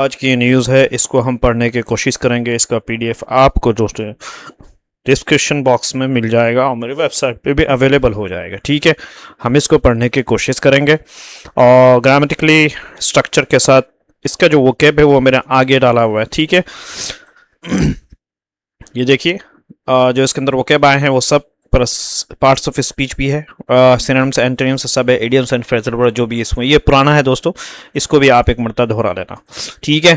आज की न्यूज़ है, इसको हम पढ़ने की कोशिश करेंगे। इसका पीडीएफ आपको दोस्तों डिस्क्रिप्शन बॉक्स में मिल जाएगा और मेरी वेबसाइट पे भी अवेलेबल हो जाएगा। ठीक है, हम इसको पढ़ने की कोशिश करेंगे और ग्रामेटिकली स्ट्रक्चर के साथ इसका जो वोकैब है वो मेरे आगे डाला हुआ है। ठीक है, ये देखिए जो इसके अंदर वोकैब आए हैं वो सब पार्ट्स ऑफ स्पीच भी है, सिनोनिम्स एंटोनिम्स सब है, इडियम्स एंड फ्रेजल वर्ड जो भी इसमें। ये पुराना है दोस्तों, इसको भी आप एक मरतबा दोहरा लेना। ठीक है,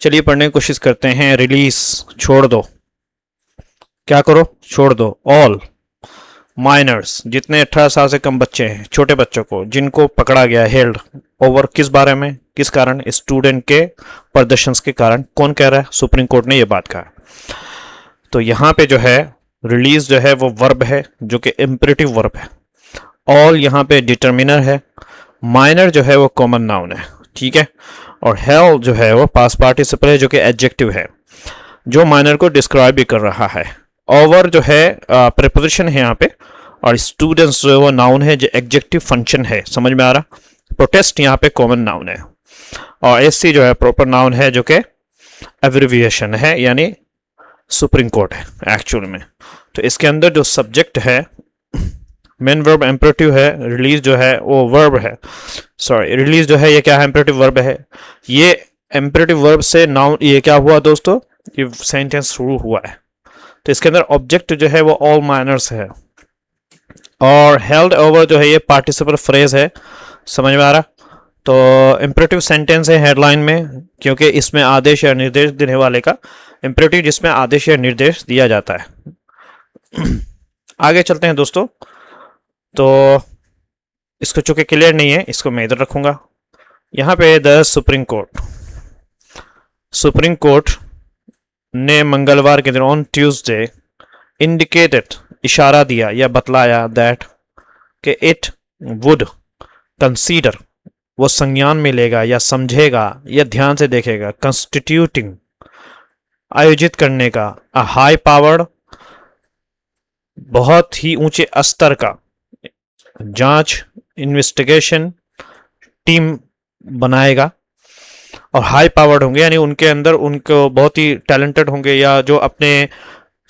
चलिए पढ़ने की कोशिश करते हैं। रिलीज, छोड़ दो। क्या करो? छोड़ दो। ऑल माइनर्स, जितने 18 साल से कम बच्चे हैं, छोटे बच्चों को जिनको पकड़ा गया, हेल्ड ओवर, किस बारे में, किस कारण? स्टूडेंट के प्रदर्शन के कारण। कौन कह रहा है? सुप्रीम कोर्ट ने यह बात कहा। तो यहाँ पे जो है रिलीज जो है वो वर्ब है जो कि इंपेरेटिव वर्ब है। ऑल यहाँ पे डिटर्मिनर है। माइनर जो है वो कॉमन नाउन है। ठीक है, और हेल जो है वो पास्ट पार्टिसिपल है जो कि एडजेक्टिव है जो माइनर को डिस्क्राइब भी कर रहा है। ओवर जो है प्रीपोजिशन है यहाँ पे, और स्टूडेंट्स जो है वो नाउन है जो एडजेक्टिव फंक्शन है। समझ में आ रहा? प्रोटेस्ट यहाँ पे कॉमन नाउन है, और एससी जो है प्रॉपर नाउन है जो कि एब्रिविएशन है, यानी सुप्रीम कोर्ट है एक्चुअल में। तो इसके अंदर जो सब्जेक्ट है मेन वर्ब इम्पेरेटिव है, रिलीज जो है वो वर्ब है। सॉरी, रिलीज जो है ये क्या है? इम्पेरेटिव वर्ब है। ये इम्पेरेटिव वर्ब से नाउन ये क्या हुआ दोस्तों? ये सेंटेंस शुरू हुआ है। तो इसके अंदर ऑब्जेक्ट जो है वो ऑल माइनर्स है, और हेल्ड ओवर जो है ये पार्टिसिपल फ्रेज है। समझ में आ रहा? तो इम्पेरेटिव सेंटेंस है हेडलाइन में, क्योंकि इसमें आदेश या निर्देश देने वाले का इम्पेरेटिव, जिसमें आदेश या निर्देश दिया जाता है। आगे चलते हैं दोस्तों। तो इसको चूंकि क्लियर नहीं है, इसको मैं इधर रखूंगा। यहाँ पे द सुप्रीम कोर्ट ने मंगलवार के दिन ऑन ट्यूसडे इंडिकेटेड, इशारा दिया या बतलाया, दैट कि इट वुड कंसीडर, वो संज्ञान में लेगा या समझेगा या ध्यान से देखेगा, कंस्टिट्यूटिंग, आयोजित करने का, अ हाई पावर्ड, बहुत ही ऊंचे स्तर का, जांच, इन्वेस्टिगेशन टीम बनाएगा। और हाई पावर्ड होंगे यानी उनके अंदर उनको बहुत ही टैलेंटेड होंगे या जो अपने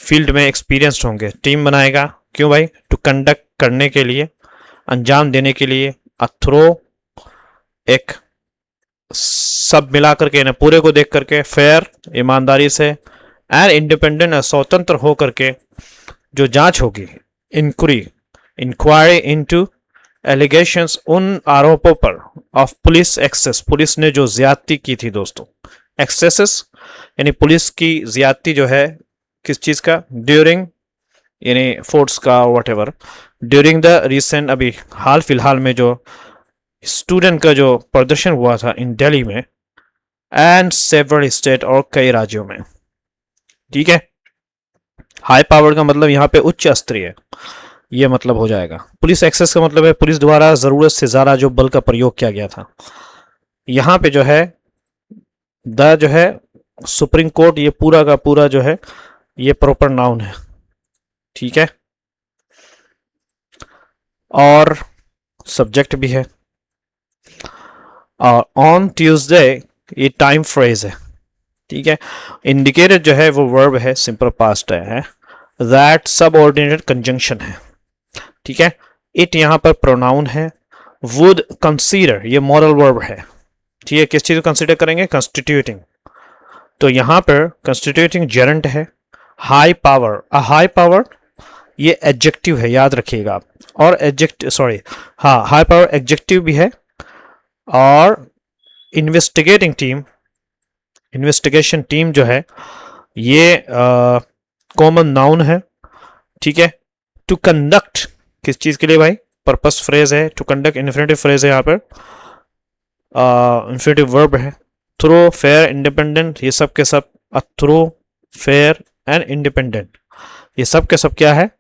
फील्ड में एक्सपीरियंस्ड होंगे। टीम बनाएगा क्यों भाई? टू कंडक्ट, करने के लिए, अंजाम देने के लिए, अथ्रो, एक सब मिला करके ना, पूरे को देख करके, फेयर, ईमानदारी से, एंड इंडिपेंडेंट, स्वतंत्र हो करके जो जांच होगी, इंक्वायरी इनटू एलिगेशंस, उन आरोपों पर, ऑफ पुलिस एक्सेस, पुलिस ने जो ज्यादती की थी दोस्तों। एक्सेसेस यानी पुलिस की ज्यादती जो है किस चीज का? ड्यूरिंग यानी फोर्स का, what ever, during the recent, अभी हाल फिलहाल में जो स्टूडेंट का जो प्रदर्शन हुआ था इन दिल्ली में, एंड सेवरल स्टेट, और कई राज्यों में। ठीक है, हाई पावर का मतलब यहाँ पे उच्च स्तरीय, ये मतलब हो जाएगा। पुलिस एक्सेस का मतलब है पुलिस द्वारा जरूरत से ज्यादा जो बल का प्रयोग किया गया था। यहाँ पे जो है द जो है सुप्रीम कोर्ट, ये पूरा का पूरा जो है ये प्रॉपर नाउन है। ठीक है, और सब्जेक्ट भी है, और ऑन ट्यूसडे ये टाइम फ्रेज है। ठीक है, इंडिकेटेड जो है वो वर्ब है, सिंपल पास्ट है। दैट सबऑर्डिनेटेड कंजंक्शन है। ठीक है, इट यहाँ पर प्रोनाउन है। वुड कंसीडर ये मॉरल वर्ब है। ठीक है, किस चीज को कंसीडर करेंगे? कंस्टिट्यूटिंग। तो यहाँ पर कंस्टिट्यूटिंग जेरेंट है। High power, a high power ये एडजेक्टिव है, याद रखिएगा आप। और एडजेक्टिव, सॉरी, हाँ, हाई पावर एडजेक्टिव भी है। और इन्वेस्टिगेटिंग टीम, इन्वेस्टिगेशन टीम जो है ये कॉमन नाउन है। ठीक है, टू कंडक्ट किस चीज के लिए भाई? पर्पस फ्रेज है। टू कंडक्ट इन्फिनेटिव फ्रेज है, यहाँ पर इन्फिनेटिव वर्ब है। थ्रो, फेयर, इंडिपेंडेंट, ये सब के सब, थ्रो, फेयर एंड इंडिपेंडेंट, ये सब के सब क्या है?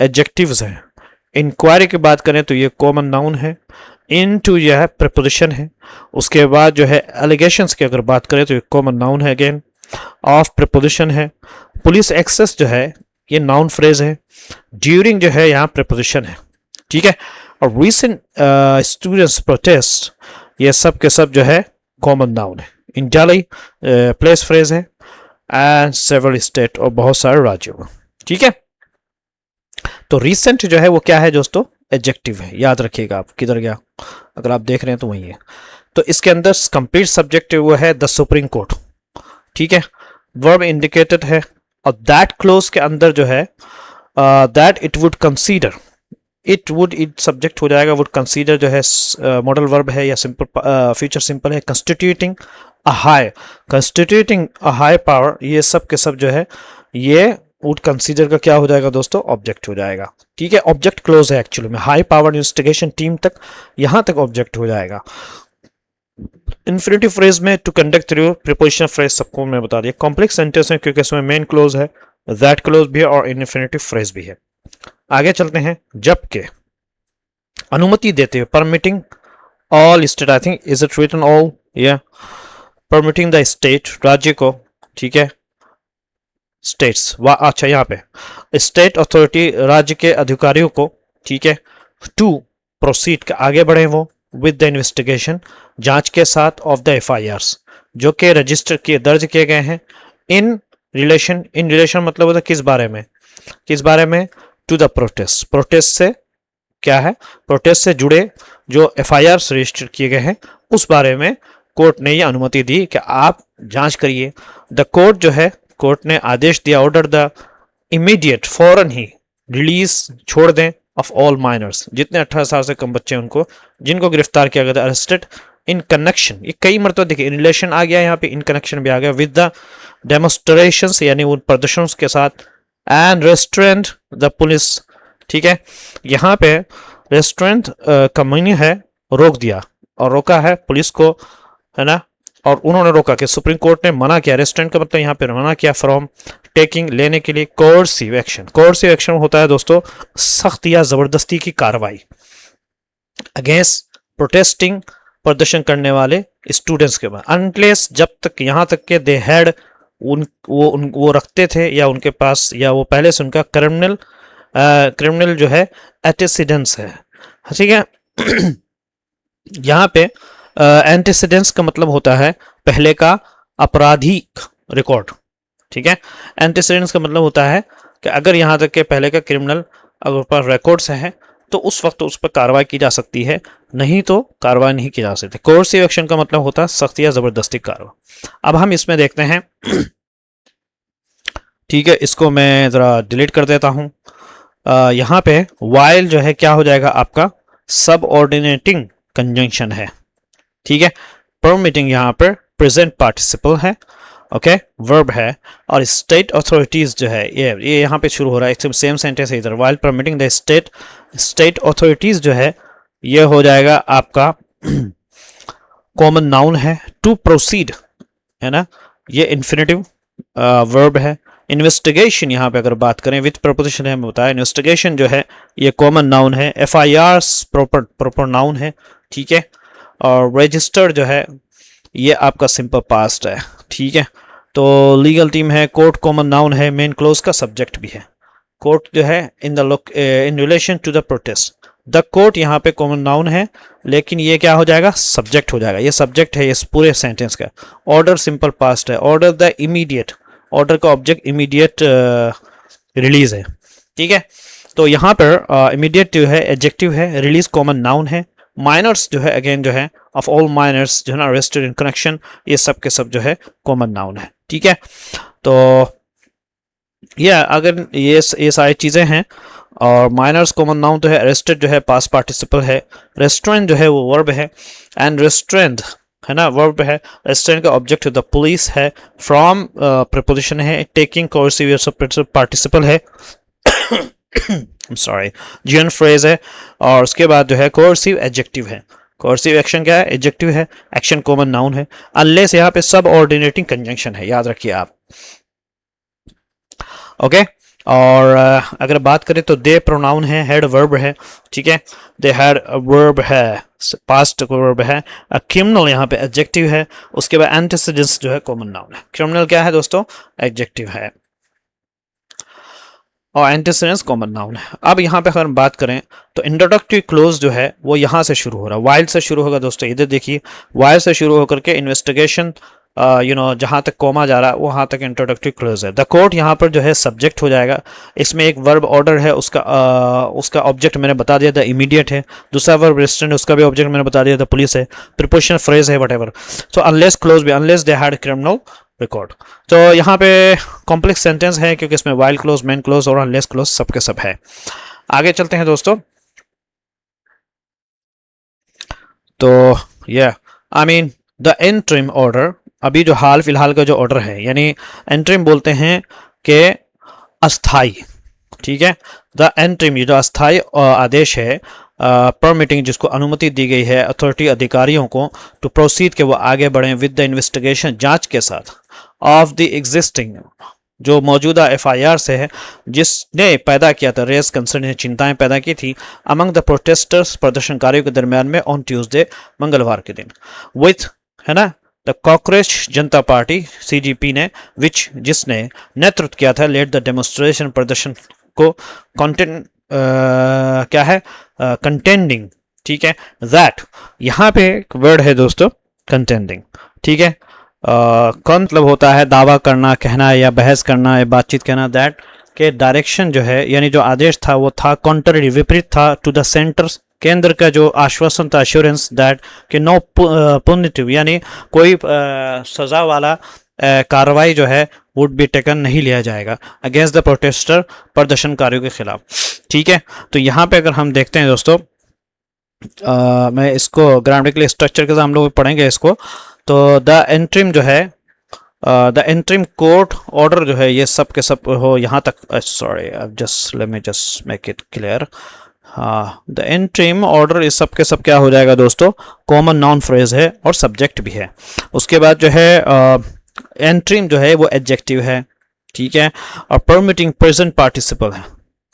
एडजेक्टिव्स हैं। इंक्वायरी की बात करें तो ये कॉमन नाउन है। इनटू यह है प्रीपोजिशन है। उसके बाद जो है एलिगेशंस की अगर बात करें तो ये कॉमन नाउन है अगेन, ऑफ प्रीपोजिशन है। पुलिस एक्सेस जो है ये नाउन फ्रेज है। ड्यूरिंग जो है यहाँ प्रीपोजिशन है। ठीक है, और रीसेंट स्टूडेंट्स प्रोटेस्ट, ये सब के सब जो है कॉमन नाउन है। इन दिल्ली प्लेस फ्रेज है एंड सेवरल स्टेट और बहुत सारे राज्यों में। ठीक है, तो रिसेंट जो है वो क्या है दोस्तों, एडजेक्टिव है, याद रखिएगा। आप किधर गया, अगर आप देख रहे हैं तो वही है। तो इसके अंदर कंप्लीट सब्जेक्ट वो है द सुप्रीम कोर्ट। ठीक है, वर्ब इंडिकेटेड है और दैट क्लोज के अंदर जो है that it would consider, it subject हो जाएगा, वुड कंसीडर जो है मॉडल वर्ब है या सिंपल फ्यूचर सिंपल है। कंस्टिट्यूटिंग अ हाई पावर, ये सब के सब जो है ये वुड कंसीडर का क्या हो जाएगा दोस्तों, ऑब्जेक्ट हो जाएगा। ठीक है, ऑब्जेक्ट क्लोज है एक्चुअली में, हाई पावर इन्वेस्टिगेशन टीम तक, यहां तक ऑब्जेक्ट हो जाएगा। इन्फिनिटिव फ्रेज में to conduct through preposition phrase सबको मैं बता दिया। कॉम्प्लेक्स सेंटेंस है क्योंकि इसमें मेन क्लोज है, दैट क्लोज भी है और इन्फिनिटिव फ्रेज भी है। आगे चलते हैं, जबकि अनुमति देते हुए, permitting all state, I think is it written all, या परमिटिंग द स्टेट, राज्य को, ठीक है, स्टेट्स, अच्छा यहाँ पे स्टेट अथॉरिटी, राज्य के अधिकारियों को, ठीक है, टू प्रोसीड, आगे बढ़े वो, विद द इन्वेस्टिगेशन, जांच के साथ, ऑफ द एफआईआर्स, जो कि रजिस्टर किए, दर्ज किए गए हैं, इन रिलेशन मतलब होता है किस बारे में, टू द प्रोटेस्ट, प्रोटेस्ट से क्या है, प्रोटेस्ट से जुड़े जो एफआईआर्स रजिस्टर किए गए हैं उस बारे में कोर्ट ने यह अनुमति दी कि आप जांच करिए। द कोर्ट जो है, कोर्ट ने आदेश दिया, ऑर्डर द इमीडिएट, फौरन ही रिलीज, छोड़ दें, ऑफ ऑल माइनर्स, जितने 18 साल से कम बच्चे उनको, जिनको गिरफ्तार किया गया था, अरेस्टेड इन कनेक्शन, ये कई मरतबा देखिए इन रिलेशन आ गया, यहाँ पे इन कनेक्शन भी आ गया, विद द डेमोस्ट्रेशंस, यानी उन प्रदर्शनों के साथ, एंड रेस्टोरेंट द पुलिस। ठीक है, यहाँ पे रेस्टोरेंट का मीनिंग है रोक दिया, और रोका है पुलिस को, है ना, और उन्होंने रोका कि सुप्रीम कोर्ट ने मना किया, रेस्टोरेंट का मतलब यहाँ पे मना किया, फ्रॉम टेकिंग, लेने के लिए, कोर्सिव एक्शन। कोर्सिव एक्शन होता है दोस्तों सख्त या जबरदस्ती की कार्रवाई अगेंस्ट प्रोटेस्टिंग, प्रदर्शन करने वाले स्टूडेंट्स के बाद, अनलेस, जब तक, यहाँ तक के दे हैड, वो रखते थे, या उनके पास, या वो पहले से उनका क्रिमिनल जो है एंटीसीडेंट्स है। ठीक है, यहाँ पे एंटीसीडेंट्स का मतलब होता है पहले का आपराधिक रिकॉर्ड। ठीक है, एंटीसीडेंट्स का मतलब होता है कि अगर यहाँ तक के पहले का क्रिमिनल अगर पर रिकॉर्ड्स है तो उस वक्त उस पर कार्रवाई की जा सकती है, नहीं तो कार्रवाई नहीं की जा सकती। कोर्सिव एक्शन का मतलब होता है सख्त या जबरदस्ती कार्रवाई। अब हम इसमें देखते हैं, ठीक है, इसको मैं ज़रा डिलीट कर देता हूँ। यहाँ पे वाइल जो है क्या हो जाएगा आपका, सबऑर्डिनेटिंग कंजंक्शन है। ठीक है, परमिटिंग यहाँ पर प्रेजेंट पार्टिसिपल है, ओके, वर्ब है, और स्टेट अथॉरिटीज जो है ये यहाँ पे शुरू हो रहा है, सेम सेंटेंस है इधर, while permitting the state authorities जो है ये हो जाएगा आपका कॉमन नाउन है। टू प्रोसीड है ना, ये इन्फिनेटिव वर्ब है। इन्वेस्टिगेशन यहाँ पे अगर बात करें विथ प्रपोजिशन है, मैं बताया, इन्वेस्टिगेशन जो है ये कॉमन नाउन है। एफआईआर्स प्रॉपर नाउन है। ठीक है, और रजिस्टर जो है ये आपका सिंपल पास्ट है। ठीक है, तो लीगल टीम है, कोर्ट कॉमन नाउन है, मेन क्लोज का सब्जेक्ट भी है। कोर्ट जो है in relation to the protest, the court यहाँ पे कॉमन नाउन है, लेकिन ये क्या हो जाएगा, सब्जेक्ट हो जाएगा, ये सब्जेक्ट है इस पूरे सेंटेंस का। ऑर्डर सिंपल पास्ट है, ऑर्डर द इमीडिएट, ऑर्डर का ऑब्जेक्ट इमीडिएट रिलीज है। ठीक है, तो यहाँ पर इमीडिएट जो है एडजेक्टिव है, रिलीज कॉमन नाउन है, माइनर्स जो है अगेन जो है ऑफ ऑल माइनर्स जो है ना, अरेस्टेड इन कनेक्शन, ये सब के सब जो है कॉमन नाउन है। ठीक है, तो ये अगर ये सारी चीज़ें हैं, और माइनर्स कॉमन नाउन तो है, अरेस्टेड जो है पास्ट पार्टिसिपल है, रेस्टोरेंट जो है वो वर्ब है, एंड रेस्टोरेंट है ना वर्ब है, रेस्टोरेंट का ऑब्जेक्ट द पुलिस है, फ्रॉम प्रीपोजिशन है, टेकिंग कोर्सिव पार्टिसिपल है सॉरी जीएन फ्रेज है, और उसके बाद जो है कोर्सिव एडजेक्टिव है। कोर्सिव एक्शन क्या है, एडजेक्टिव है, एक्शन कॉमन नाउन है, अनलेस यहाँ पे सब ऑर्डिनेटिंग कंजंक्शन है, याद रखिए आप। ओके, और अगर बात करें तो दे प्रोनाउन है, हेड वर्ब है। ठीक है, दे हैड वर्ब है, पास्ट वर्ब है, क्रिमिनल यहाँ पे एडजेक्टिव है, उसके बाद एंटीसीडेंट्स जो है कॉमन नाउन है। क्रिमिनल क्या है दोस्तों, एडजेक्टिव है, और एंटीसीडेंट्स कॉमन नाउन है। अब यहाँ पे अगर हम बात करें तो इंट्रोडक्टरी क्लोज जो है वो यहाँ से शुरू हो रहा है, वाइल से शुरू होगा दोस्तों। इधर देखिए, वाइल से शुरू होकर के इन्वेस्टिगेशन जहाँ तक कोमा जा रहा है वहाँ तक इंट्रोडक्टरी क्लोज है। द कोर्ट यहाँ पर जो है सब्जेक्ट हो जाएगा। इसमें एक वर्ब ऑर्डर है, उसका ऑब्जेक्ट मैंने बता दिया था इमीडिएट है। दूसरा वर्ब रेस्टोरेंट, उसका भी ऑब्जेक्ट मैंने बता दिया था पुलिस है। प्रीपोजिशन फ्रेज है वट एवर। तो अनलेस क्लोज भी, unless they had criminal record. तो यहाँ पे कॉम्प्लेक्स सेंटेंस है क्योंकि इसमें वाइल क्लोज, मेन क्लोज और अनलेस क्लोज सबके सब है। आगे चलते हैं दोस्तों। तो ये I mean the interim order, अभी जो हाल फिलहाल का जो ऑर्डर है, यानी इंटरिम बोलते हैं कि अस्थाई, ठीक है। द इंटरिम, ये जो अस्थाई आदेश है, परमिटिंग, जिसको अनुमति दी गई है अथॉरिटी अधिकारियों को टू प्रोसीड, के वो आगे बढ़ें विद द इन्वेस्टिगेशन, जांच के साथ, ऑफ द एग्जिस्टिंग, जो मौजूदा एफआईआर से है, जिसने पैदा किया था रेस कंसर्न, चिंताएं पैदा की थी अमंग द प्रोटेस्टर्स, प्रदर्शनकारियों के दरमियान में, ऑन ट्यूसडे, मंगलवार के दिन, विथ, है ना, the cockroach Janata party CGP ने, विच, जिसने नेतृत्व किया था, लेट द डेमोन्स्ट्रेशन, प्रदर्शन को, कंटेंट क्या है, कंटेंडिंग, ठीक है। दैट, यहाँ पे एक वर्ड है दोस्तों, कंटेंडिंग, ठीक है। कौन मतलब होता है दावा करना, कहना या बहस करना या बातचीत करना। दैट के डायरेक्शन जो है, यानी जो आदेश था वो था कॉन्ट्ररी, विपरीत था, टू द सेंटर, केंद्र का जो आश्वासन था, अश्योरेंस, दैट के नो पुनिटिव, यानी कोई सजा वाला कार्रवाई जो है वुड बी टेकन, नहीं लिया जाएगा अगेंस्ट द प्रोटेस्टर, प्रदर्शनकारियों के खिलाफ, ठीक है। तो यहाँ पे अगर हम देखते हैं दोस्तों, मैं इसको ग्रामेटिकल स्ट्रक्चर के साथ हम लोग पढ़ेंगे इसको। तो द इंटरिम जो है, द इंटरिम कोर्ट ऑर्डर जो है, ये सब के सब हो यहाँ तक, sorry, just let me just make it clear. हाँ, द इंटरिम ऑर्डर, इस सब के सब क्या हो जाएगा दोस्तों, कॉमन नाउन फ्रेज है और सब्जेक्ट भी है। उसके बाद जो है इंटरिम जो है वो एडजेक्टिव है, ठीक है, और परमिटिंग प्रेजेंट पार्टिसिपल है,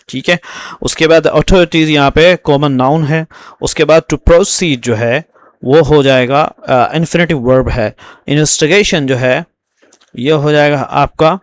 ठीक है। उसके बाद अथॉरिटीज यहाँ पे कॉमन नाउन है। उसके बाद टू प्रोसीड जो है वो हो जाएगा इन्फिनेटिव वर्ब है। इन्वेस्टिगेशन जो है ये हो जाएगा आपका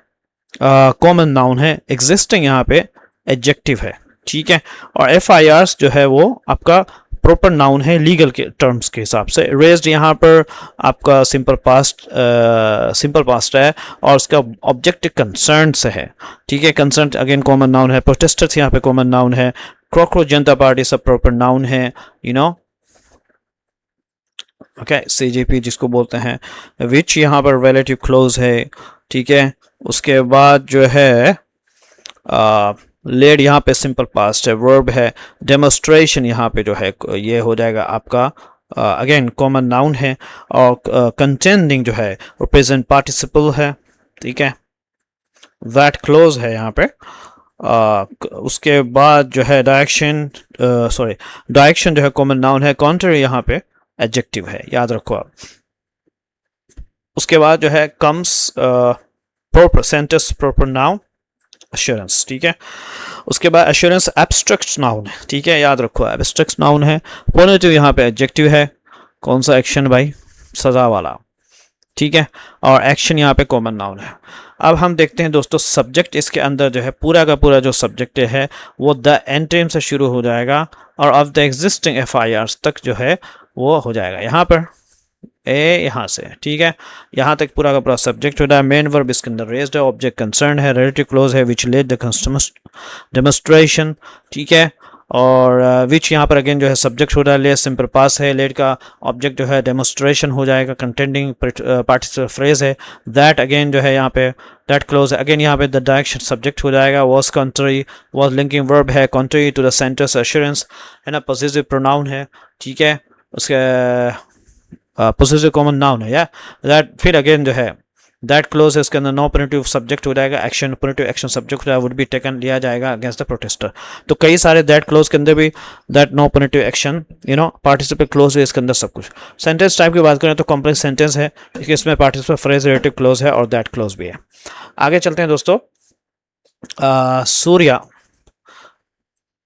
कॉमन नाउन है। एग्जिस्टिंग यहाँ पे एडजेक्टिव है, ठीक है। और एफआईआर जो है वो आपका प्रॉपर नाउन है लीगल के टर्म्स के हिसाब से। रेज्ड यहाँ पर आपका सिंपल पास्ट है और उसका ऑब्जेक्ट कंसर्न से है, ठीक है। कंसर्न अगेन कॉमन नाउन है। प्रोटेस्टर्स यहाँ पे कॉमन नाउन है। कॉकरोच जनता पार्टी सब प्रॉपर नाउन है, यू नो, ओके। सीजीपी जिसको बोलते हैं, विच यहाँ पर रिलेटिव क्लोज है, ठीक है। उसके बाद जो है लेड यहाँ पे सिंपल पास्ट है, वर्ब है। डेमोन्स्ट्रेशन यहाँ पे जो है ये हो जाएगा आपका अगेन कॉमन नाउन है। और कंटेंडिंग जो है वो प्रेजेंट पार्टिसिपल है, ठीक है। दैट क्लोज है यहाँ पे। उसके बाद जो है डायरेक्शन, सॉरी, डायरेक्शन जो है कॉमन नाउन है। कॉन्ट्ररी यहाँ पे एडजेक्टिव है, याद रखो आप। उसके बाद जो है comes proper sentence, proper noun, assurance, ठीक है। उसके बाद अश्योरेंस एब्स्ट्रैक्ट नाउन है, ठीक है, याद रखो एब्स्ट्रैक्ट नाउन है। पॉजिटिव यहाँ पे एडजेक्टिव है। कौन सा एक्शन भाई, सजा वाला, ठीक है। और एक्शन यहाँ पे कॉमन नाउन है। अब हम देखते हैं दोस्तों सब्जेक्ट, इसके अंदर जो है पूरा का पूरा जो सब्जेक्ट है वो द एंटरिम से शुरू हो जाएगा और ऑफ द एग्जिस्टिंग एफआईआर तक जो है वो हो जाएगा यहाँ पर ए, यहाँ से, ठीक है। यहाँ तक पूरा का पूरा सब्जेक्ट होता है। मेन वर्ब इसके अंदर रेज्ड है, ऑब्जेक्ट कंसर्न है, रिलेटिव क्लोज है, विच लेड द डेमोन्स्ट्रेशन, ठीक है। और विच यहाँ पर अगेन जो है सब्जेक्ट हो रहा है। लेड सिंपल पास है, लेड का ऑब्जेक्ट जो है डेमोन्स्ट्रेशन हो जाएगा। कंटेंडिंग पार्टिसिपल फ्रेज है। दैट अगेन जो है यहाँ पे दैट क्लोज है, अगेन यहाँ पे द डायरेक्शन सब्जेक्ट हो जाएगा। Was country, was linking verb है। Country to the sentence, assurance है ना, पॉजिटिव प्रोनाउन है, ठीक है। उसके पोसेसिव कॉमन नाउन है, या दैट, फिर अगेन जो है दैट क्लोज है, इसके अंदर नो पोनेटिव सब्जेक्ट हो जाएगा। एक्शन, पोनेटिव एक्शन सब्जेक्ट हो जाएगा, वुड बी टेकन, लिया जाएगा अगेंस्ट द प्रोटेस्टर। तो कई सारे दैट क्लोज के अंदर भी that no punitive action, you know, participle clause है इसके अंदर सब कुछ। सेंटेंस टाइप की बात करें तो कॉम्प्लेक्स सेंटेंस है, इसमें पार्टिसिपल फ्रेज, रिलेटिव क्लोज है और दैट क्लोज भी है। आगे चलते हैं दोस्तों।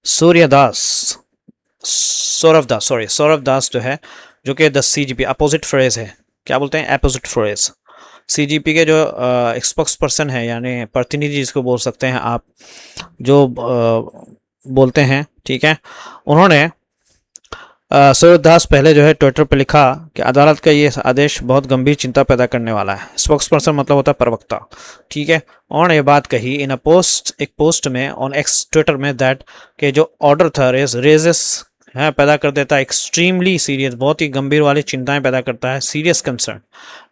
सूर्यदास, सौरभ दास जो है, जो कि द सीजीपी अपोजिट फ्रेज है। क्या बोलते हैं, अपोजिट फ्रेज। सीजीपी के जो स्पोक्स पर्सन है, यानी प्रतिनिधि जिसको बोल सकते हैं आप, जो बोलते हैं, ठीक है, उन्होंने सूरदास पहले जो है ट्विटर पर लिखा कि अदालत का ये आदेश बहुत गंभीर चिंता पैदा करने वाला है। स्पोक्स पर्सन मतलब होता है प्रवक्ता, ठीक है। उन्होंने ये बात कही इन अ पोस्ट, एक पोस्ट में ऑन एक्स ट्विटर में, दैट के जो ऑर्डर था रेजेस है, पैदा कर देता है एक्सट्रीमली सीरियस, बहुत ही गंभीर वाली चिंताएं पैदा करता है, सीरियस कंसर्न,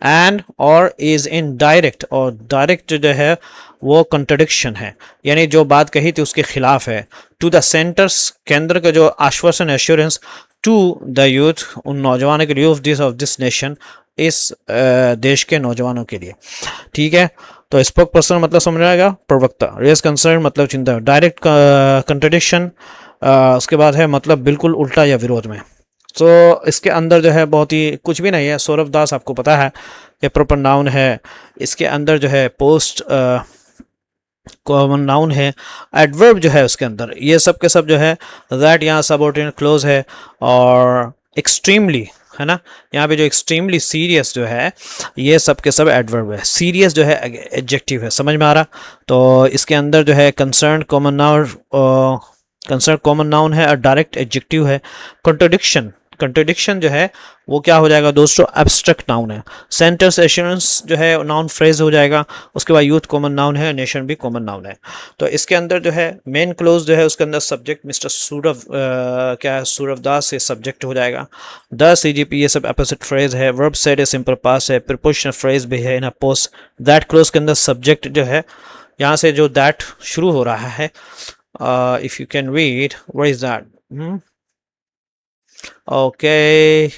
एंड और इज इन डायरेक्ट, और डायरेक्ट जो है वो कंट्रडिक्शन है, यानी जो बात कही थी उसके खिलाफ है, टू द सेंटर्स, केंद्र का जो आश्वासन एश्योरेंस, टू द यूथ, उन नौजवानों के लिए, ऑफ दिस नेशन, इस देश के नौजवानों के लिए, ठीक है। तो स्पोक पर्सन मतलब समझ आएगा प्रवक्ता, रेज कंसर्न मतलब चिंता, डायरेक्ट कंट्रडिक्शन उसके बाद है मतलब बिल्कुल उल्टा या विरोध में। तो इसके अंदर जो है बहुत ही कुछ भी नहीं है। सौरभ दास आपको पता है ये प्रॉपर नाउन है, इसके अंदर जो है पोस्ट कॉमन नाउन है, एडवर्ब जो है उसके अंदर ये सब के सब जो है, दैट यहाँ सबऑर्डिनेट क्लोज है, और एक्सट्रीमली है ना, यहाँ पे जो एक्सट्रीमली सीरियस जो है ये सब के सब एडवर्ब है, सीरियस जो है एडजेक्टिव है, समझ में आ रहा। तो इसके अंदर जो है concern common noun, concern common noun है और डायरेक्ट एडजेक्टिव है। कंट्रोडिक्शन, कंट्रोडिक्शन जो है वो क्या हो जाएगा दोस्तों, एब्स्ट्रैक्ट नाउन है। सेंटर्स एश्योरेंस जो है नाउन फ्रेज हो जाएगा। उसके बाद यूथ कॉमन नाउन है, नेशन भी कॉमन नाउन है। तो इसके अंदर जो है मेन क्लोज जो है उसके अंदर सब्जेक्ट मिस्टर सूरव क्या है, सूरवदास से सब्जेक्ट हो जाएगा। द सीजीपी ये सब अपोजिट फ्रेज है। वर्ब सेड है, सिंपल पास है, प्रीपोजिशनल फ्रेज भी है इन अ पोस्ट। दैट क्लोज के अंदर सब्जेक्ट जो है यहाँ से जो दैट शुरू हो रहा है, if you can read, what is that? Okay,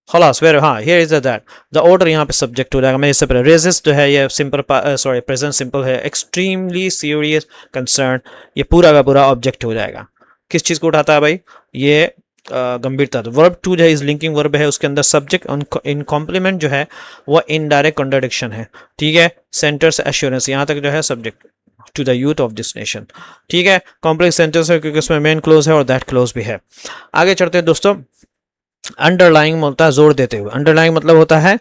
खलास वेर, हाँ here is that, the order यहाँ पे सब्जेक्ट हो जाएगा। मैं इससे पहले रेजिस्ट जो है ये सिंपल सॉरी प्रेजेंट सिंपल है। एक्सट्रीमली सीरियस कंसर्न ये पूरा का पूरा ऑब्जेक्ट हो जाएगा। किस चीज़ को उठाता है भाई, ये गंभीरता। वर्ब टू जो है इस लिंकिंग वर्ब है, उसके अंदर सब्जेक्ट इन कॉम्प्लीमेंट जो है वो इनडायरेक्ट कॉन्ट्रडिक्शन है, ठीक है। सेंटर्स एश्योरेंस यहाँ तक जो है subject to the youth of this nation, ठीक है। कॉम्प्लेक्स सेंटेंस है क्योंकि उसमें मेन क्लोज है और दैट क्लोज भी है। आगे चढ़ते हैं दोस्तों। अंडरलाइंग होता है जोर देते हुए। अंडरलाइंग मतलब होता है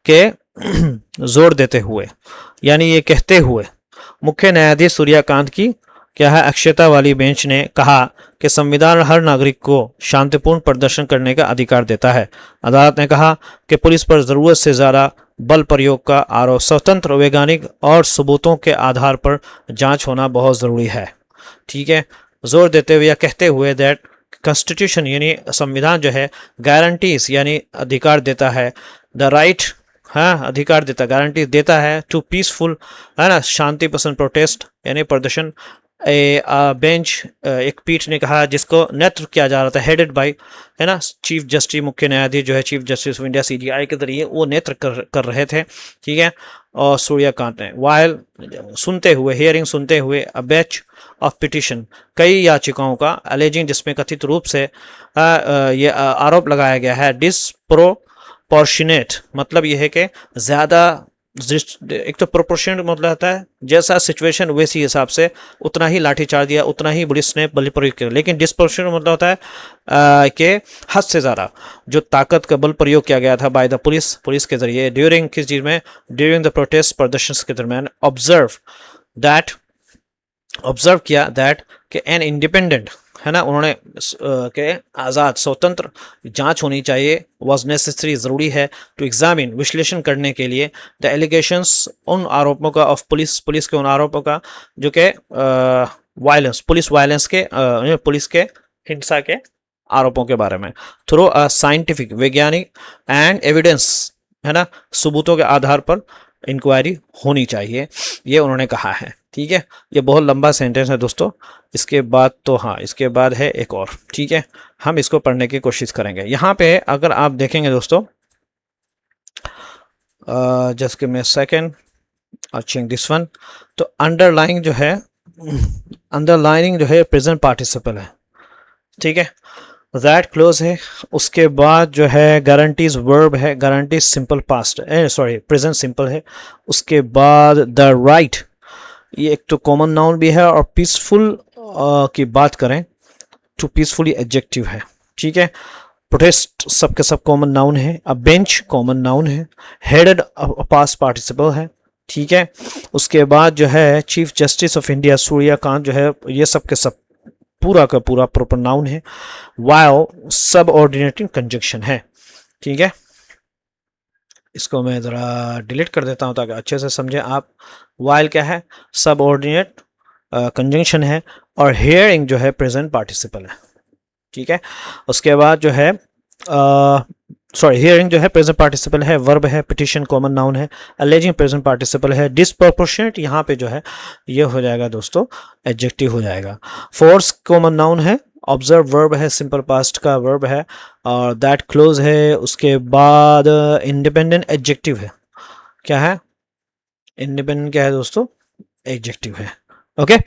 कि जोर देते हुए, यानी ये कहते हुए। मुख्य न्यायाधीश सूर्यकांत की क्या है, अक्षयता वाली बेंच ने कहा कि संविधान हर नागरिक को शांतिपूर्ण प्रदर्शन करने का अधिकार देता है। अदालत ने कहा कि पुलिस पर जरूरत से ज्यादा बल प्रयोग का आरोप स्वतंत्र, वैज्ञानिक और सबूतों के आधार पर जांच होना बहुत जरूरी है, ठीक है। जोर देते हुए या कहते हुए दैट कॉन्स्टिट्यूशन यानी संविधान जो है गारंटीज यानी अधिकार देता है, द राइट, हाँ अधिकार देता, गारंटी देता है टू पीसफुल है ना, शांति पसंद प्रोटेस्ट यानी प्रदर्शन। बेंच एक पीठ ने कहा जिसको नेतृत्व किया जा रहा था, हेडेड बाय है ना चीफ जस्टिस, मुख्य न्यायाधीश जो है chief justice of India CGI के जरिए वो नेतृत्व कर रहे थे, ठीक है। और सूर्यकांत ने वाइल सुनते हुए, हियरिंग सुनते हुए, अ बैच ऑफ पिटिशन कई याचिकाओं का, अलेजिंग जिसमें कथित रूप से ये आरोप लगाया गया है, डिसप्रोपोर्शनेट मतलब यह है कि ज़्यादा, एक तो प्रोपोर्शनेट मतलब होता है जैसा सिचुएशन वैसी हिसाब से उतना ही लाठीचार्ज दिया, उतना ही पुलिस ने बल प्रयोग किया। लेकिन डिस्प्रोपोर्शनेट मतलब होता है कि हद से ज़्यादा जो ताकत का बल प्रयोग किया गया था बाय द पुलिस के जरिए ड्यूरिंग किस चीज़ में, ड्यूरिंग द प्रोटेस्ट प्रदर्शन के दरमियान। ऑब्जर्व किया दैट कि एन इंडिपेंडेंट है ना, उन्होंने के आज़ाद स्वतंत्र जांच होनी चाहिए, वॉज नेसेसरी ज़रूरी है, टू एग्जामिन विश्लेषण करने के लिए, द एलिगेशंस उन आरोपों का, ऑफ पुलिस के उन आरोपों का जो कि वायलेंस, पुलिस वायलेंस के पुलिस के हिंसा के आरोपों के बारे में, थ्रू अ साइंटिफिक वैज्ञानिक एंड एविडेंस है ना, सबूतों के आधार पर इंक्वायरी होनी चाहिए, ये उन्होंने कहा है, ठीक है। ये बहुत लंबा सेंटेंस है दोस्तों। इसके बाद तो हाँ, इसके बाद है एक और, ठीक है, हम इसको पढ़ने की कोशिश करेंगे। यहाँ पे अगर आप देखेंगे दोस्तों, just give me a second, check this one. तो अंडरलाइनिंग जो है, अंडरलाइनिंग जो है प्रेजेंट पार्टिसिपल है, ठीक है, दैट क्लोज है। उसके बाद जो है गारंटीज वर्ब है, guarantees simple past sorry present simple है। उसके बाद द राइट ये एक तो कॉमन नाउन भी है, और पीसफुल की बात करें टू पीसफुली एडजेक्टिव है, ठीक है। प्रोटेस्ट सबके सब कॉमन नाउन है, अ बेंच कॉमन नाउन है, हेडेड पास्ट पार्टिसिपल है, ठीक है। उसके बाद जो है chief justice of India Suryakant जो है ये सब के सब पूरा का पूरा प्रॉपर नाउन है, वाइल सबऑर्डिनेटिंग कंजंक्शन है। ठीक है, इसको मैं ज़रा डिलीट कर देता हूँ ताकि अच्छे से समझें आप। वाइल क्या है, सबऑर्डिनेट कंजंक्शन है, और हियरिंग जो है प्रेजेंट पार्टिसिपल है। ठीक है, उसके बाद जो है सॉरी, हियरिंग जो है प्रेजेंट पार्टिसिपल है, वर्ब है, पिटिशन कॉमन नाउन है, अलेजिंग प्रेजेंट पार्टिसिपल है, डिसप्रोपोर्शनेट यहाँ पे जो है ये हो जाएगा दोस्तों एडजेक्टिव हो जाएगा। फोर्स कॉमन नाउन है, ऑब्जर्व वर्ब है, सिंपल पास्ट का वर्ब है, और दैट क्लोज है। उसके बाद इंडिपेंडेंट एडजेक्टिव है, क्या है इंडिपेंडेंट, क्या है दोस्तों एडजेक्टिव है। ओके,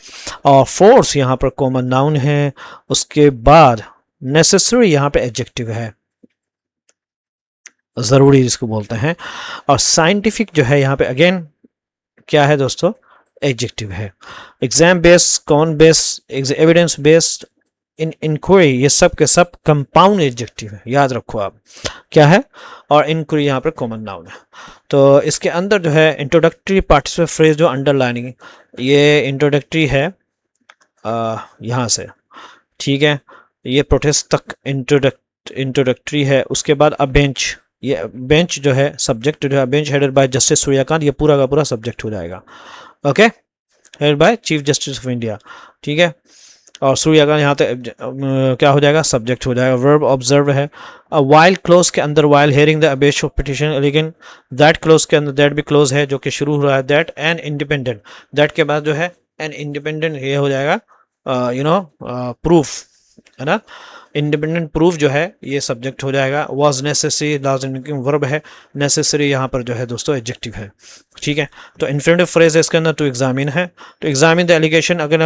और फोर्स यहाँ पर कॉमन नाउन है। उसके बाद नेसेसरी यहाँ पे एडजेक्टिव है, ज़रूरी जिसको बोलते हैं, और साइंटिफिक जो है यहाँ पे अगेन क्या है दोस्तों एडजेक्टिव है। Exam based, con based, evidence based, इन इंक्वायरी, ये सब के सब कंपाउंड एडजेक्टिव है, याद रखो आप क्या है। और इंक्वायरी यहाँ पर कॉमन नाउन है। तो इसके अंदर जो है इंट्रोडक्टरी पार्टिसिपल फ्रेज जो अंडरलाइनिंग, ये इंट्रोडक्टरी है यहाँ से। ठीक है, ये प्रोटेस्ट तक इंट्रोडक्टरी है। उसके बाद अ बेंच, ये बेंच जो है सब्जेक्ट जो है, bench headed by justice Suryakant, ये पूरा का पूरा सब्जेक्ट हो जाएगा। Okay, headed by chief justice of India. ठीक है, और सूर्यकांत यहाँ तक क्या हो जाएगा सब्जेक्ट हो जाएगा। वर्ब ऑब्जर्व है। वाइल क्लोज के अंदर while hearing the abash of petition, लेकिन दैट क्लोज के अंदर दैट भी क्लोज है जो कि शुरू हो रहा है दैट एंड इंडिपेंडेंट, दैट के बाद जो है एंड इंडिपेंडेंट ये हो जाएगा प्रूफ है ना। इंडिपेंडेंट प्रूफ जो है ये सब्जेक्ट हो जाएगा। वॉज नेसेसरी लाजिम वर्ब है, नेसेसरी यहाँ पर जो है दोस्तों एडजेक्टिव है। ठीक है, तो इन्फिनेटिव फ्रेज है इसके अंदर टू एग्जामिन है, तो एग्जामिन द एलिगेशन, अगर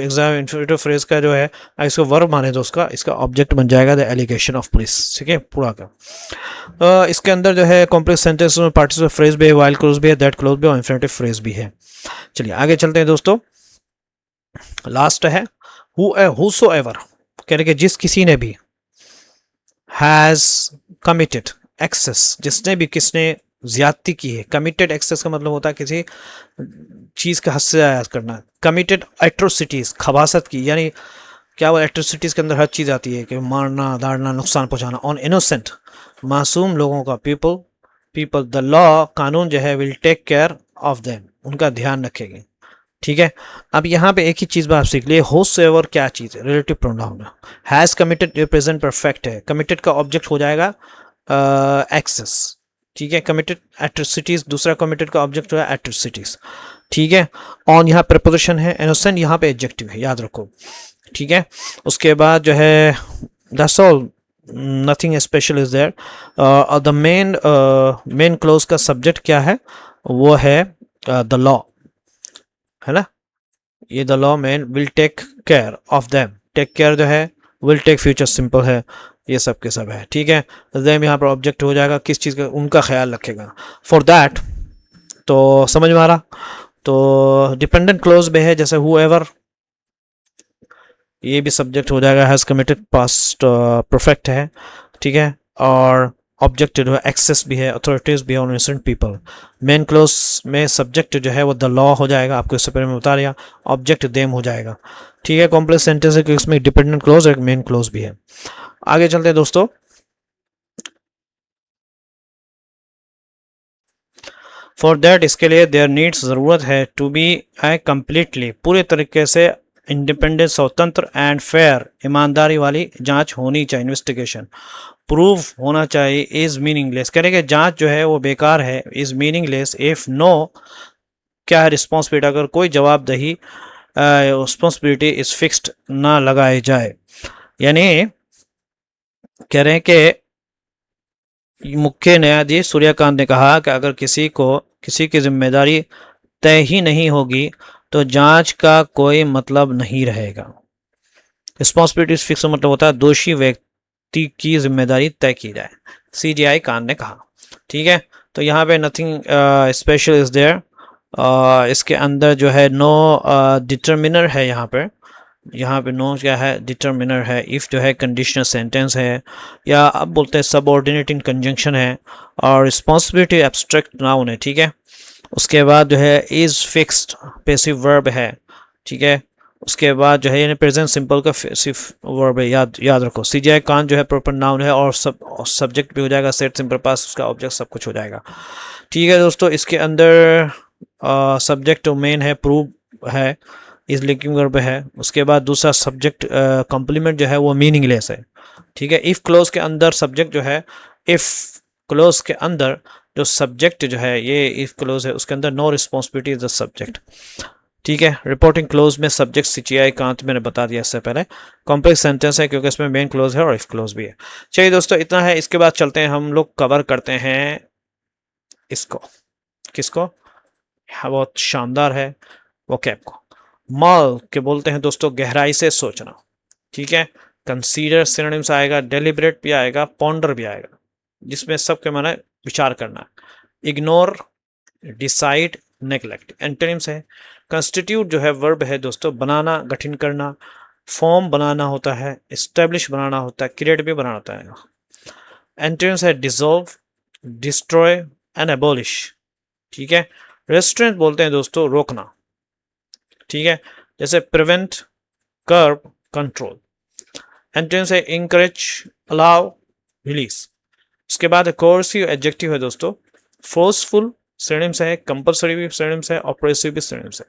एग्जाम इन्फिनेटिव फ्रेज का जो है इसको वर्ब माने तो उसका इसका ऑब्जेक्ट बन जाएगा द एलिगेशन ऑफ पुलिस। ठीक है, पूरा का इसके अंदर जो है कॉम्प्लेक्स सेंटेंस में पार्टिसिपल फ्रेज भी है, वाइल क्लोज भी है, दैट क्लोज भी है, और इन्फिनेटिव फ्रेज भी है। चलिए आगे चलते हैं दोस्तों। लास्ट है whosoever, कह रहे कि जिस किसी ने भी, हैज कमिटेड एक्सेस, जिसने भी किसने ज्यादती की है। कमिटेड एक्सेस का मतलब होता है किसी चीज का हद से ज्यादा करना। कमिटेड एट्रोसिटीज, खबासत की, यानी क्या वो एट्रोसिटीज के अंदर हर चीज आती है कि मारना दाड़ना नुकसान पहुंचाना। ऑन इनोसेंट, मासूम लोगों का, पीपल द लॉ, कानून जो है will take care of them, उनका ध्यान रखेगी। ठीक है, अब यहाँ पे एक ही चीज बात सीख लिए, whosoever क्या चीज है, रिलेटिव प्रोनाउन है। हैज कमिटेड प्रेजेंट परफेक्ट है, कमिटेड का ऑब्जेक्ट हो जाएगा एक्सेस। ठीक है, कमिटेड एट्रोसिटीज, दूसरा कमिटेड का ऑब्जेक्ट हो है एट्रोसिटीज। ठीक है, ऑन यहाँ प्रपोजिशन है, इनोसेंट यहाँ पे एडजेक्टिव है, याद रखो। ठीक है, उसके बाद जो है that's all, nothing special is there. The main clause का सब्जेक्ट क्या है, वो है द लॉ, है ना। ये the law man will take care of them, take care जो है विल टेक फ्यूचर सिंपल है, ये सब के सब है। ठीक है, देम यहाँ पर ऑब्जेक्ट हो जाएगा, किस चीज़ का, उनका ख्याल रखेगा। फॉर दैट, तो समझ में आ रहा। तो डिपेंडेंट क्लोज भी है, जैसे whoever, ये भी सब्जेक्ट हो जाएगा, हैज कमिटेड पास्ट परफेक्ट है। ठीक है, और ऑब्जेक्ट जो है एक्सेस भी है, अथॉरिटीज भी है, और इनोसेंट पीपल। मेन क्लोज में सब्जेक्ट जो है वो द लॉ हो जाएगा, आपको इससे पहले में बता दिया, ऑब्जेक्ट देम हो जाएगा। ठीक है, कॉम्प्लेक्स सेंटेंस है कि इसमें डिपेंडेंट क्लोज और एक मेन क्लोज भी है। आगे चलते हैं दोस्तों। फॉर दैट, इसके लिए देयर नीड्स, ज़रूरत है, टू बी कंप्लीटली, पूरे तरीके से इंडिपेंडेंट, स्वतंत्र, एंड फेयर, ईमानदारी वाली जांच होनी चाहिए, इन्वेस्टिगेशन। प्रूफ होना चाहिए, इज मीनिंगलेस, करेंगे जांच जो है वो बेकार है, इज मीनिंगलेस इफ नो, क्या है रिस्पॉन्सिबिलिटी, अगर कोई जवाबदेही रिस्पॉन्सिबिलिटी इज फिक्स्ड ना लगाई जाए। यानी कह रहे हैं कि मुख्य न्यायाधीश सूर्यकांत ने कहा कि अगर किसी की जिम्मेदारी तय ही नहीं होगी तो जांच का कोई मतलब नहीं रहेगा। रिस्पॉन्सिबिलिटी फिक्स मतलब होता है दोषी व्यक्ति की जिम्मेदारी तय की जाए, CJI कान ने कहा। ठीक है, तो यहाँ पे नथिंग स्पेशल इज देयर। इसके अंदर जो है नो डिटर्मिनर है, यहाँ पे नो क्या है, डिटर्मिनर है। इफ़ जो है कंडीशनल सेंटेंस है, या अब बोलते हैं सबऑर्डिनेटिंग कंजंक्शन है, और रिस्पॉन्सिबिलिटी एब्स्ट्रैक्ट नाउन है। ठीक है, उसके बाद जो है इज फिक्स्ड पैसिव वर्ब है। ठीक है, उसके बाद जो है यानी प्रेजेंट सिंपल का सिर्फ वर्ब है, याद याद रखो। सीजीआई कांट जो है प्रॉपर नाउन है और सब्जेक्ट भी हो जाएगा, सेट सिंपल पास उसका ऑब्जेक्ट सब कुछ हो जाएगा। ठीक है दोस्तों, इसके अंदर सब्जेक्ट मेन है, प्रूव है, इज लिंकिंग वर्ब है। उसके बाद दूसरा सब्जेक्ट कॉम्प्लीमेंट जो है वो मीनिंगलेस है। ठीक है, इफ क्लोज के अंदर सब्जेक्ट जो है, इफ क्लोज के अंदर जो सब्जेक्ट जो है, ये इफ क्लोज है उसके अंदर no responsibility is the subject. ठीक है, रिपोर्टिंग क्लोज में सब्जेक्ट सीजीआई कांट मैंने बता दिया इससे पहले। कॉम्प्लेक्स सेंटेंस है क्योंकि इसमें मेन क्लोज है और इफ क्लोज भी है। चलिए दोस्तों, इतना है। इसके बाद चलते हैं, हम लोग कवर करते हैं इसको, किसको, हाँ, बहुत शानदार है वो कैप को। मॉल के बोलते हैं दोस्तों गहराई से सोचना। ठीक है, कंसीडर सिनोनिम्स आएगा, डेलिब्रेट भी आएगा, पॉन्डर भी आएगा, जिसमें सबके माने विचार करना है। इग्नोर, डिसाइड, नेग्लेक्ट एंटोनिम्स है। कंस्टिट्यूट जो है वर्ब है दोस्तों, बनाना, गठन करना। फॉर्म बनाना होता है, एस्टेब्लिश बनाना होता है, क्रिएट भी बनाना होता है। एंटोनिम्स है डिसॉल्व, डिस्ट्रॉय एंड एबॉलिश। ठीक है, रेस्ट्रेंट बोलते हैं दोस्तों रोकना। ठीक है, जैसे प्रिवेंट, कर्ब, कंट्रोल। एंटोनिम्स है इंकरेज, अलाउ, रिलीज। उसके बाद कोर्सिव एडजेक्टिव है दोस्तों, फोर्सफुल सिनोनिम्स है, कंपलसरी भी सिनोनिम्स है, ऑपरेसिव भी सिनोनिम्स है।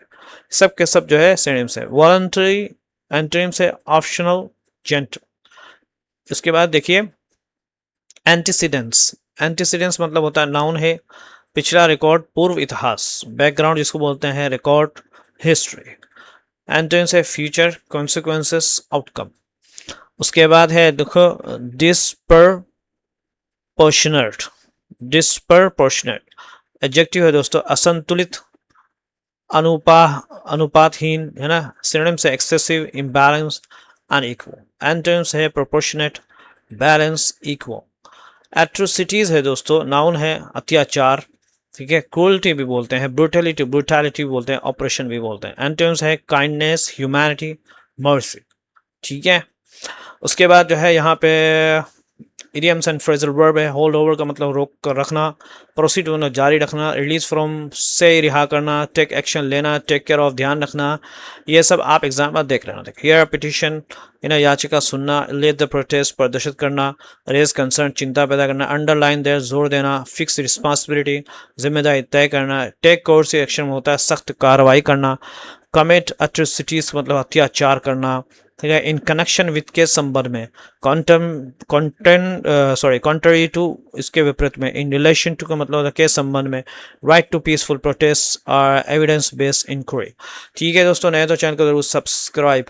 सब के सब जो है सिनोनिम्स है। वॉलंटरी एंटोनिम्स है, ऑप्शनल, जेंटल। उसके बाद देखिए एंटीसीडेंट्स। एंटीसीडेंट्स मतलब होता है नाउन है, पिछला रिकॉर्ड, पूर्व इतिहास, बैकग्राउंड जिसको बोलते हैं, रिकॉर्ड, हिस्ट्री। एंटोनिम्स है फ्यूचर, कॉन्सिक्वेंसेस, आउटकम। उसके बाद है देखो डिस्प्रपोर्शनेट। डिस्प्रपोर्शनेट एडजेक्टिव है दोस्तों, असंतुलित, अनुपातहीन, है ना। सिनोनिम्स है एक्सेसिव, इम्बैलेंस, अनइक्वल। एंटोनिम्स है प्रोपोर्शनेट, बैलेंस, इक्वल। एट्रोसिटीज है दोस्तों, नाउन है, अत्याचार। ठीक है, क्रूअल्टी भी बोलते हैं, ब्रूटलिटी, ब्रूटैलिटी भी बोलते हैं, ऑपरेशन भी बोलते हैं। एंटोनिम्स है काइंडनेस, ह्यूमैनिटी, मर्सी। ठीक है, उसके बाद जो है यहाँ पे इडियम्स एंड फ्रेजल वर्ब है। होल्ड ओवर का मतलब रोक कर रखना, प्रोसीड होना जारी रखना, रिलीज फ्रॉम से रिहा करना, टेक एक्शन लेना, टेक केयर ऑफ ध्यान रखना। ये सब आप एग्जाम में देख लेना। देखिए हियर पिटिशन, याचिका सुनना, लेट द प्रोटेस्ट प्रदर्शित करना, रेज कंसर्न चिंता पैदा करना, अंडरलाइन देयर जोर देना, फिक्स रिस्पॉन्सिबिलिटी जिम्मेदारी तय करना, टेक कोर्स एक्शन होता है सख्त कार्रवाई करना, कमिट अट्रोसिटीज मतलब अत्याचार करना। ठीक है, इन कनेक्शन विथ के संबंध में, कॉन्ट्ररी टू इसके विपरीत में, इन रिलेशन टू का मतलब होता है के संबंध में, राइट टू पीसफुल प्रोटेस्ट और एविडेंस बेस्ड इंक्वायरी। ठीक है दोस्तों, नए तो चैनल को जरूर सब्सक्राइब